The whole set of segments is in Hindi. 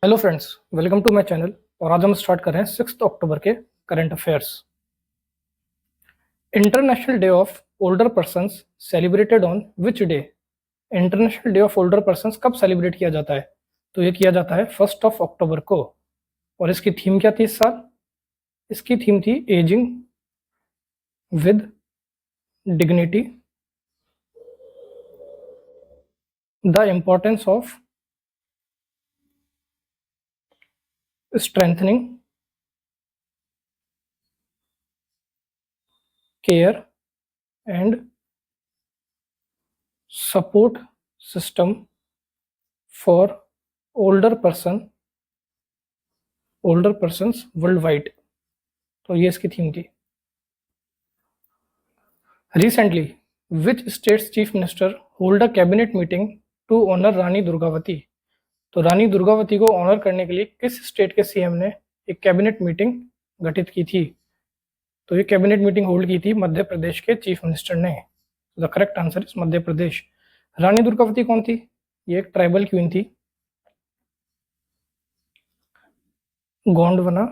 Hello friends, welcome to my channel. और आज हम स्टार्ट कर रहे हैं 6 अक्टूबर के current affairs. International day of older persons celebrated on which day? International day of older persons कब सेलिब्रेट किया जाता है? तो ये किया जाता है 1 अक्टूबर को। और इसकी थीम क्या थी इस साल? इसकी थीम थी ageing with dignity, the importance of strengthening care and support system for older persons world wide. तो ये इसकी थीम थी। Recently which states chief minister hold a cabinet meeting to honour Rani Durgavati? तो रानी दुर्गावती को ऑनर करने के लिए किस स्टेट के सीएम ने एक कैबिनेट मीटिंग गठित की थी? तो ये कैबिनेट मीटिंग होल्ड की थी मध्य प्रदेश के चीफ मिनिस्टर ने। The correct answer is Madhya Pradesh. Rani Durgavati कौन थी? ये एक ट्राइबल क्वीन थी, गोंडवाना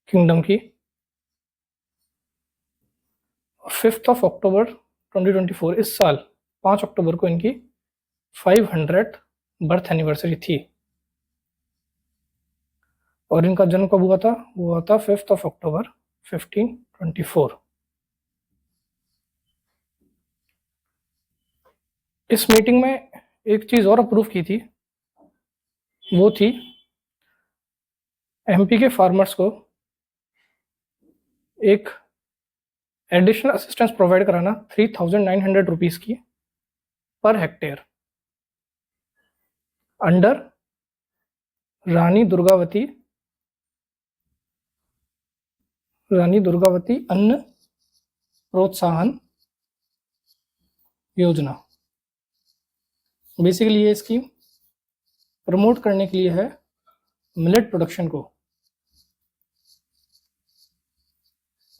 किंगडम की। 5 अक्टूबर 2024 इस साल 5 अक्टूबर को इनकी 500th बर्थ एनिवर्सरी थी। और इनका जन्म कब हुआ था? हुआ था 5 अक्टूबर 1524। इस मीटिंग में एक चीज और अप्रूव की थी, वो थी एमपी के फार्मर्स को एक एडिशनल असिस्टेंस प्रोवाइड कराना 3,900 रुपीज की per hectare under Rani Durgavati अन्न प्रोत्साहन योजना। बेसिकली ये स्कीम प्रमोट करने के लिए है मिलेट प्रोडक्शन को।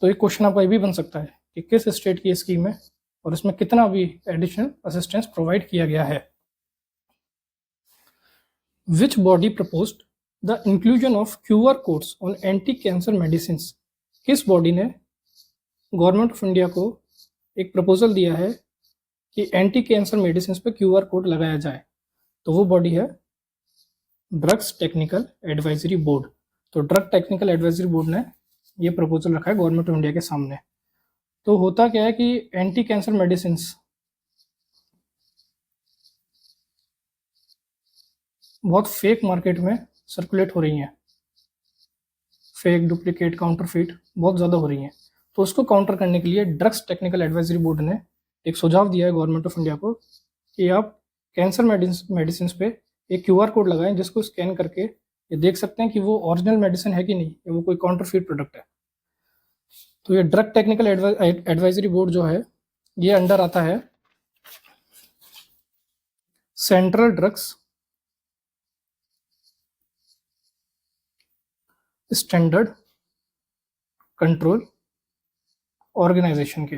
तो एक क्वेश्चन आपका ये भी बन सकता है कि किस स्टेट की स्कीम है और इसमें कितना भी एडिशनल असिस्टेंस प्रोवाइड किया गया है। Which body proposed the inclusion of QR codes on anti cancer medicine? किस बॉडी ने गवर्नमेंट ऑफ इंडिया को एक प्रपोजल दिया है कि एंटी कैंसर मेडिसिन पे क्यूआर कोड लगाया जाए? तो वो बॉडी है ड्रग्स टेक्निकल एडवाइजरी बोर्ड। तो ड्रग टेक्निकल एडवाइजरी बोर्ड ने ये प्रपोजल रखा है गवर्नमेंट ऑफ इंडिया के सामने। तो होता क्या है कि एंटी कैंसर मेडिसिन बहुत फेक मार्केट में सर्कुलेट हो रही हैं, फेक, डुप्लीकेट, काउंटरफीट बहुत ज़्यादा हो रही हैं। तो उसको काउंटर करने के लिए ड्रग्स टेक्निकल एडवाइजरी बोर्ड ने एक सुझाव दिया है गवर्नमेंट ऑफ इंडिया को कि आप कैंसर मेडिसिन पे एक क्यूआर कोड लगाएं जिसको स्कैन करके ये देख सकते हैं कि वो ओरिजिनल मेडिसिन है कि नहीं, या वो कोई काउंटरफीट प्रोडक्ट है। तो ये ड्रग टेक्निकल एडवाइजरी बोर्ड जो है ये अंडर आता है central drugs standard control organisation के।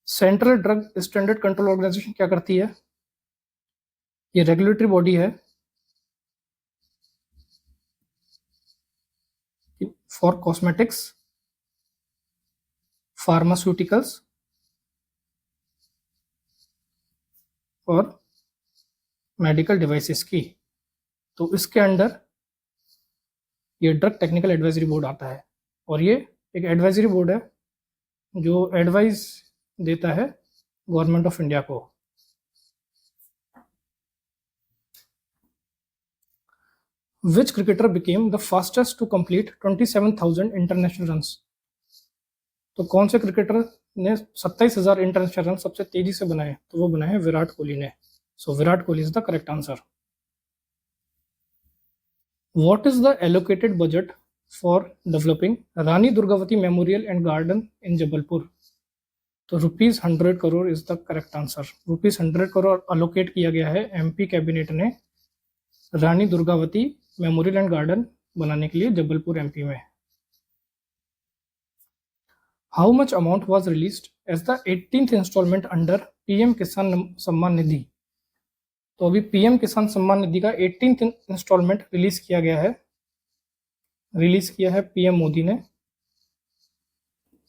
Central drug standard control organisation क्या करती है? ये रेगुलेटरी बॉडी है फॉर कॉस्मेटिक्स, फार्मास्यूटिकल्स और मेडिकल डिवाइसेस की। तो इसके अंडर ये ड्रग टेक्निकल एडवाइजरी बोर्ड आता है। और ये एक एडवाइजरी बोर्ड है जो एडवाइस देता है गवर्नमेंट ऑफ इंडिया को। Which cricketer became the fastest to complete 27,000 international runs? तो कौन से क्रिकेटर ने 27,000 इंटरनेशनल रन सबसे तेजी से बनाए? तो वो बनाए विराट कोहली ने। So Virat Kohli is the correct answer. What is the allocated budget for developing Rani Durgavati memorial and garden in Jabalpur? तो ₹100 crore is the correct answer. ₹100 crore allocate किया गया है एमपी कैबिनेट ने Rani Durgavati memorial and garden बनाने के लिए जबलपुर एमपी में। How much amount was released as the 18th instalment under PM Kisan Samman निधि? तो अभी पीएम किसान सम्मान निधि का 18th इंस्टॉलमेंट रिलीज किया है पीएम मोदी ने।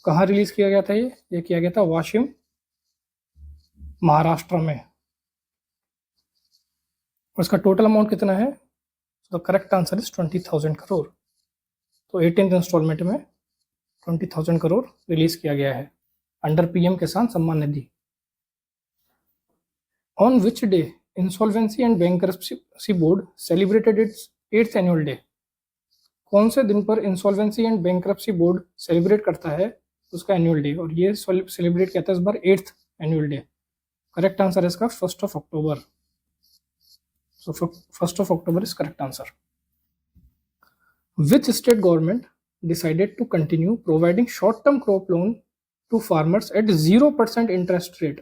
कहाँ रिलीज किया गया था? ये किया गया था वाशिम, महाराष्ट्र में। और इसका टोटल अमाउंट कितना है? तो करेक्ट आंसर इज 20,000 करोड़। तो 18th इंस्टॉलमेंट में 20,000 करोड़ रिलीज किया गया है under PM Kisan Samman Nidhi. On which day insolvency and bankruptcy board celebrated its 8th annual day? कौन से दिन पर insolvency and bankruptcy board celebrate करता है उसका एनुअल डे? और ये सेलिब्रेट कहता है इस बार 8th annual day. Correct answer है इसका 1st of October। So 1st of October is correct answer. Which state government decided to continue providing short-term crop loan to farmers at 0% interest rate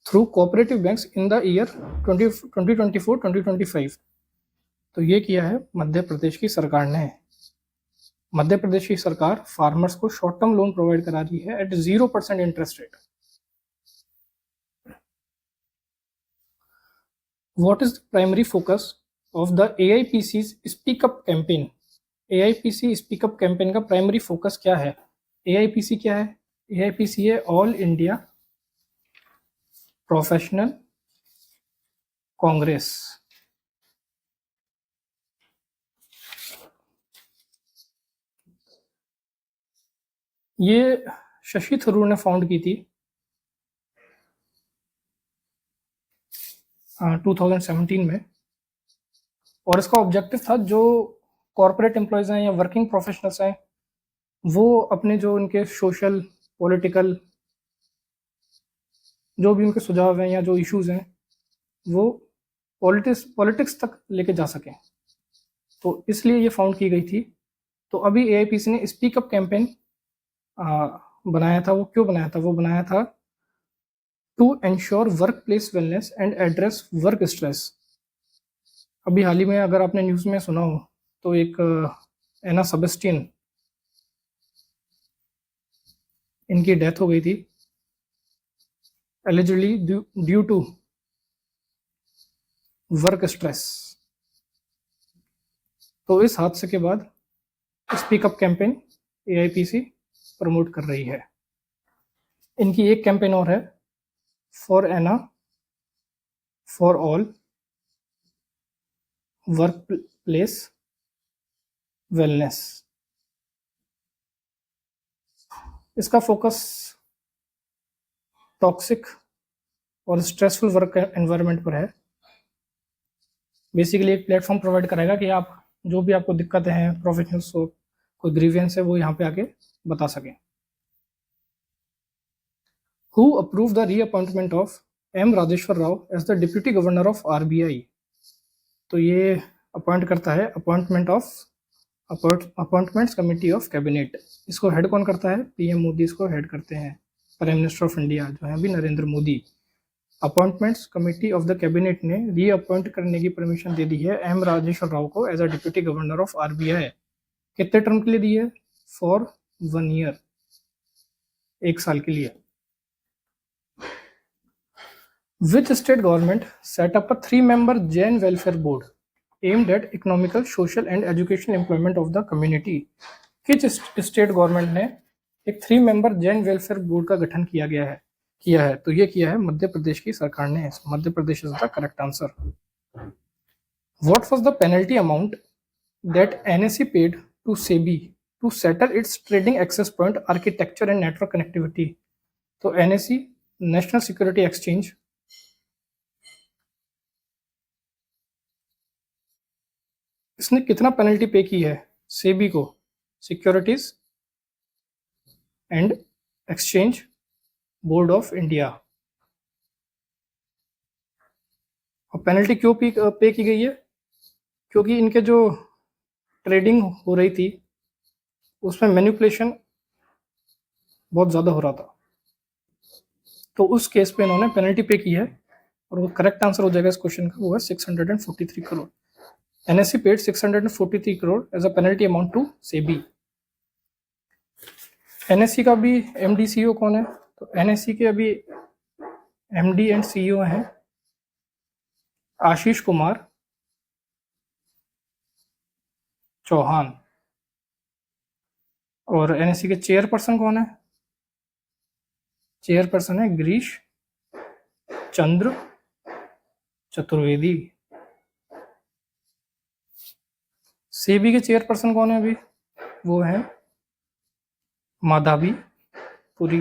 through cooperative banks in the year 2024-2025? तो ये किया है मध्य प्रदेश की सरकार ने। मध्य प्रदेश की सरकार फार्मर्स को शॉर्ट टर्म लोन प्रोवाइड करा रही है at 0% interest rate. What is the primary focus of the AIPC's Speak Up campaign? AIPC Speak Up campaign का प्राइमरी फोकस क्या है? AIPC क्या है? AIPC है ऑल इंडिया प्रोफेशनल कांग्रेस। ये शशि थरूर ने फाउंड की थी 2017 में। और इसका ऑब्जेक्टिव था जो कॉर्पोरेट एम्प्लॉयज हैं या वर्किंग प्रोफेशनल्स हैं वो अपने जो उनके सोशल पॉलिटिकल जो भी उनके सुझाव हैं या जो इश्यूज हैं वो पॉलिटिक्स तक लेके जा सकें, तो इसलिए ये फाउंड की गई थी। तो अभी एआईपीसी ने स्पीक अप कैंपेन बनाया था। वो क्यों बनाया था? वो बनाया था to ensure work place wellness and address work stress. अभी हाल ही में अगर आपने न्यूज़ में सुना हो तो एक एना सेबेस्टियन, इनकी डेथ हो गई थी allegedly due to work stress. तो इस हादसे के बाद स्पीकअप कैंपेन एआईपीसी प्रमोट कर रही है। इनकी एक कैंपेन और है for Anna for all work place wellness. इसका फोकस टॉक्सिक और स्ट्रेसफुल वर्क एनवायरनमेंट पर है। बेसिकली एक प्लेटफॉर्म प्रोवाइड कराएगा कि आप जो भी आपको दिक्कतें हैं, प्रोफेशनल्स को कोई ग्रीवियंस है, वो यहाँ पे आके बता सकें। Who approved the reappointment of M. Rajeshwar Rao as the Deputy Governor of RBI? तो ये अपॉइंट करता है अपॉइंटमेंट्स कमेटी ऑफ कैबिनेट। इसको हेड कौन करता है? पीएम मोदी इसको हेड करते हैं। प्राइम मिनिस्टर ऑफ इंडिया जो है अभी Narendra Modi. Appointments committee of the cabinet ने रीअपॉइंट करने की परमिशन दे दी है एम राजेश्वर राव को as a deputy governor of RBI. कितने टर्म के लिए दी है? फॉर 1 ईयर, 1 साल के लिए। Which state government set up a 3-member Jain welfare board aimed at economical, social and educational employment of the community? किस स्टेट गवर्नमेंट ने एक 3-member जैन वेलफेयर बोर्ड का गठन किया है? तो ये किया है मध्य प्रदेश की सरकार ने। Madhya Pradesh is the correct answer. What was the penalty amount that NSE paid to SEBI to settle its trading access point architecture and network connectivity? तो NSE नेशनल सिक्योरिटी एक्सचेंज इसने कितना पेनल्टी पे की है सेबी को? Securities and exchange board of India. और पेनल्टी क्यों पे की गई है? क्योंकि इनके जो ट्रेडिंग हो रही थी उसमें मैनिपुलेशन बहुत ज़्यादा हो रहा था, तो उस केस पे इन्होंने पेनल्टी पे की है। और वो करेक्ट आंसर हो जाएगा इस क्वेश्चन का, वो है 643 crore. NSE paid 643 crore as a penalty amount to SEBI। NSE का भी MD CEO कौन है? तो NSE के अभी MD एंड CEO हैं आशीष कुमार चौहान। और एनएससी के चेयरपर्सन कौन है? चेयरपर्सन है गिरीश चंद्र चतुर्वेदी। सेबी के चेयरपर्सन कौन है अभी? वो है माधवी पुरी।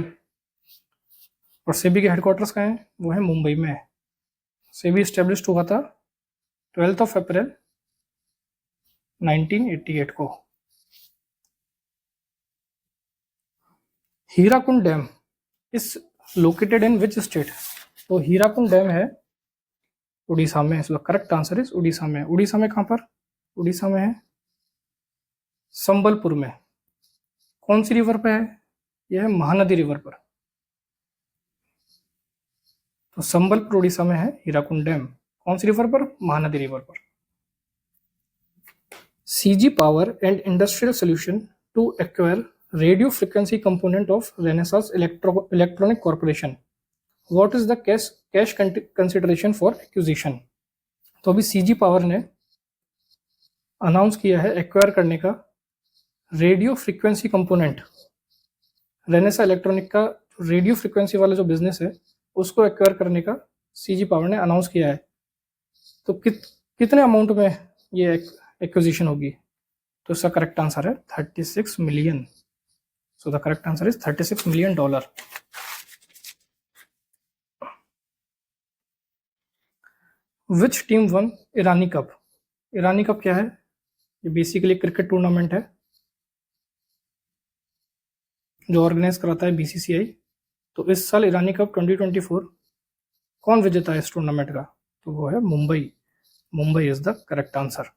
और सेबी के हेडक्वार्टर्स कहाँ हैं? वो है मुंबई में। सेबी स्टेब्लिश हुआ था 12 अप्रैल 1988 को। Hirakud dam is located in which state? तो हीराकुंड डैम है उड़ीसा में। इसका करेक्ट आंसर इज उड़ीसा में। उड़ीसा में कहां पर? उड़ीसा में है संबलपुर में। कौन सी रिवर पे है? यह है महानदी रिवर पर। तो संबलपुर उड़ीसा में है हीराकुंड डैम। कौन सी रिवर पर? महानदी रिवर पर। CG power and industrial solution to acquire radio frequency component of Renesas electronic corporation. What is the cash consideration for acquisition? तो अभी सीजी पावर ने अनाउंस किया है एक्वायर करने का radio frequency component. Renaissance electronic का रेडियो फ्रीक्वेंसी वाला जो बिजनेस है उसको एक्वायर करने का सीजी पावर ने अनाउंस किया है। तो कितने अमाउंट में ये एक्विजिशन होगी? तो इसका करेक्ट आंसर है 36 million. So the correct answer is $36 million. Which team one Irani cup? Irani cup क्या है? ये बेसिकली क्रिकेट टूर्नामेंट है जो ऑर्गेनाइज कराता है बीसीसीआई। तो इस साल ईरानी कप 2024 कौन विजेता है इस टूर्नामेंट का? तो वो है Mumbai. Mumbai is the correct answer.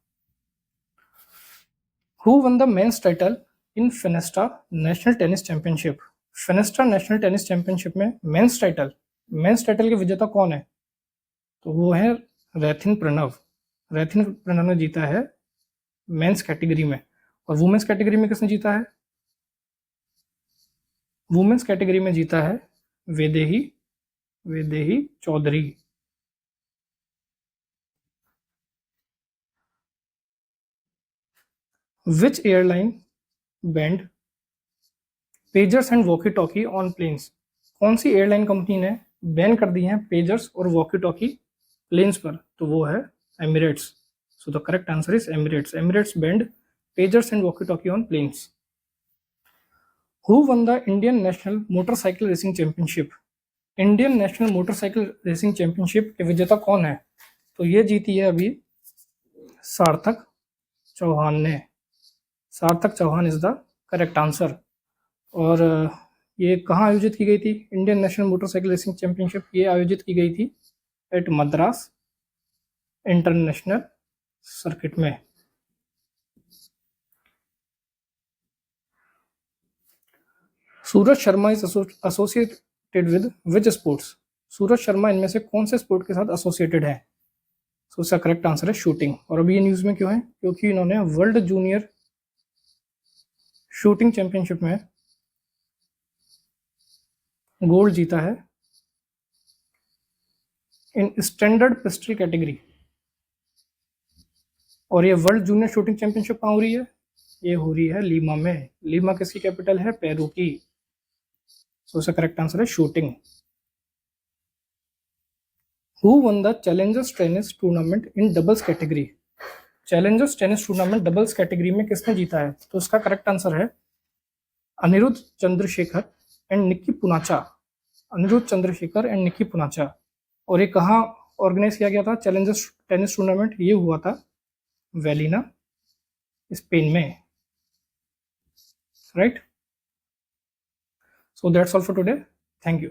Who won the men's title in Fenesta national tennis championship? Fenesta national tennis championship में मेंस टाइटल के विजेता कौन है? तो वो है रैथिन प्रणव। रैथिन प्रणव ने जीता है मेंस कैटेगरी में। और वुमेन्स कैटेगरी में किसने जीता है? वुमेन्स कैटेगरी में जीता है Vaidehi Chaudhary. Which airline banned pagers and walkie talkie on planes? कौन सी एयरलाइन कंपनी ने बैन कर दी है पेजर्स और वॉकी टॉकी प्लेन्स पर? तो वो है Emirates. So the correct answer is Emirates. Emirates bans pagers and walkie talkie on planes. Who won the Indian national motorcycle racing championship? Indian national motorcycle racing championship के विजेता कौन है? तो ये जीती है अभी सार्थक चौहान ने। Sarthak Chauhan is the correct answer. और ये कहाँ आयोजित की गई थी? Indian national motorcycle racing championship ये आयोजित की गई थी एट मद्रास इंटरनेशनल सर्किट में। Suraj Sharma is associated with which sports? Suraj Sharma इनमें से कौन से स्पोर्ट के साथ एसोसिएटेड है? तो इसका करेक्ट आंसर है शूटिंग। और अभी ये न्यूज में क्यों है? क्योंकि इन्होंने वर्ल्ड जूनियर शूटिंग चैंपियनशिप में गोल्ड जीता है इन स्टैंडर्ड पिस्टल कैटेगरी। और ये वर्ल्ड जूनियर शूटिंग चैंपियनशिप कहाँ हो रही है? ये हो रही है लीमा में। लीमा किसकी कैपिटल है? पेरू की। सो इसका करेक्ट आंसर है shooting. Who won the Challengers tennis tournament in doubles category? Challengers tennis tournament doubles category में किसने जीता है? तो इसका करेक्ट आंसर है अनिरुद्ध चंद्रशेखर एंड निक्की पुनाचा। अनिरुद्ध चंद्रशेखर एंड निक्की पुनाचा। और ये कहाँ ऑर्गेनाइज किया गया था चैलेंजर्स टेनिस टूर्नामेंट? ये हुआ था वेलिना स्पेन में। Right. So that's all for today. Thank you.